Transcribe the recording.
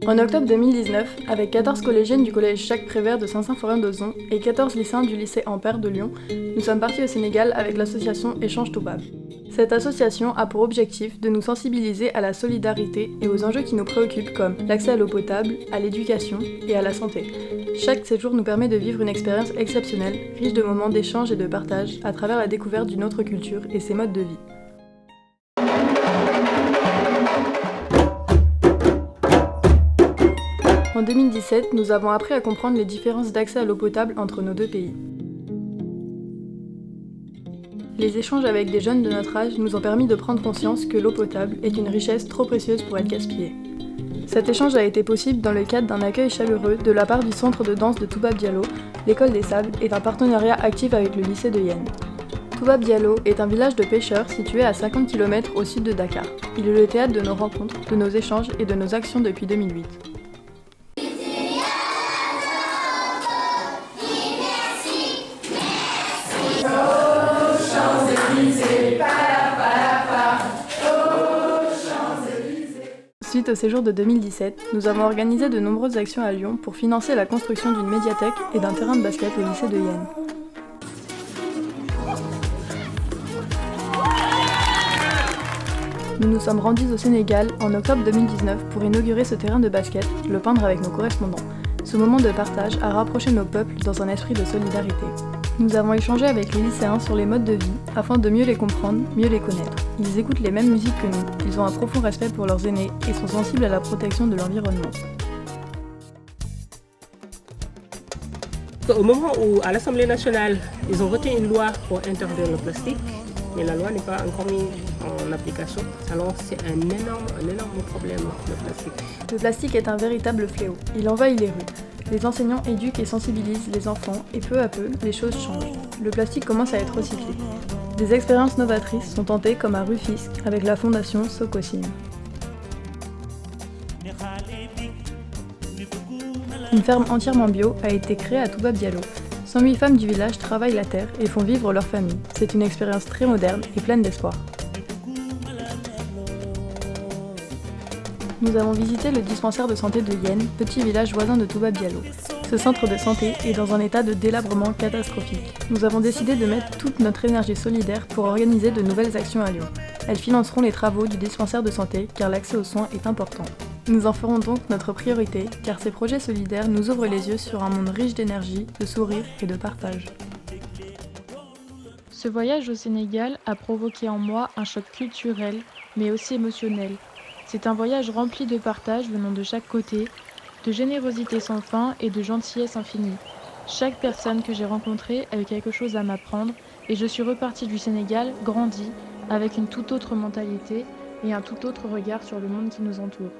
En octobre 2019, avec 14 collégiennes du collège Jacques Prévert de Saint-Symphorien d'Ozon et 14 lycéens du lycée Ampère de Lyon, nous sommes partis au Sénégal avec l'association Échange Toubab. Cette association a pour objectif de nous sensibiliser à la solidarité et aux enjeux qui nous préoccupent comme l'accès à l'eau potable, à l'éducation et à la santé. Chaque séjour nous permet de vivre une expérience exceptionnelle, riche de moments d'échange et de partage à travers la découverte d'une autre culture et ses modes de vie. En 2017, nous avons appris à comprendre les différences d'accès à l'eau potable entre nos deux pays. Les échanges avec des jeunes de notre âge nous ont permis de prendre conscience que l'eau potable est une richesse trop précieuse pour être gaspillée. Cet échange a été possible dans le cadre d'un accueil chaleureux de la part du centre de danse de Toubab Diallo, l'école des Sables et d'un partenariat actif avec le lycée de Yenne. Toubab Diallo est un village de pêcheurs situé à 50 km au sud de Dakar. Il est le théâtre de nos rencontres, de nos échanges et de nos actions depuis 2008. Suite au séjour de 2017, nous avons organisé de nombreuses actions à Lyon pour financer la construction d'une médiathèque et d'un terrain de basket au lycée de Yenne. Nous nous sommes rendus au Sénégal en octobre 2019 pour inaugurer ce terrain de basket, le peindre avec nos correspondants. Ce moment de partage a rapproché nos peuples dans un esprit de solidarité. Nous avons échangé avec les lycéens sur les modes de vie afin de mieux les comprendre, mieux les connaître. Ils écoutent les mêmes musiques que nous, ils ont un profond respect pour leurs aînés et sont sensibles à la protection de l'environnement. Au moment où, à l'Assemblée nationale, ils ont voté une loi pour interdire le plastique, mais la loi n'est pas encore mise en application. Alors c'est un énorme problème, le plastique. Le plastique est un véritable fléau. Il envahit les rues. Les enseignants éduquent et sensibilisent les enfants et peu à peu, les choses changent. Le plastique commence à être recyclé. Des expériences novatrices sont tentées comme à Rufisque avec la fondation Sokosim. Une ferme entièrement bio a été créée à Toubab Diallo. 108 femmes du village travaillent la terre et font vivre leur famille. C'est une expérience très moderne et pleine d'espoir. Nous avons visité le dispensaire de santé de Yenne, petit village voisin de Toubab Diallo. Ce centre de santé est dans un état de délabrement catastrophique. Nous avons décidé de mettre toute notre énergie solidaire pour organiser de nouvelles actions à Lyon. Elles financeront les travaux du dispensaire de santé car l'accès aux soins est important. Nous en ferons donc notre priorité car ces projets solidaires nous ouvrent les yeux sur un monde riche d'énergie, de sourires et de partage. Ce voyage au Sénégal a provoqué en moi un choc culturel mais aussi émotionnel. C'est un voyage rempli de partage venant de chaque côté, de générosité sans fin et de gentillesse infinie. Chaque personne que j'ai rencontrée a eu quelque chose à m'apprendre et je suis repartie du Sénégal grandie avec une toute autre mentalité et un tout autre regard sur le monde qui nous entoure.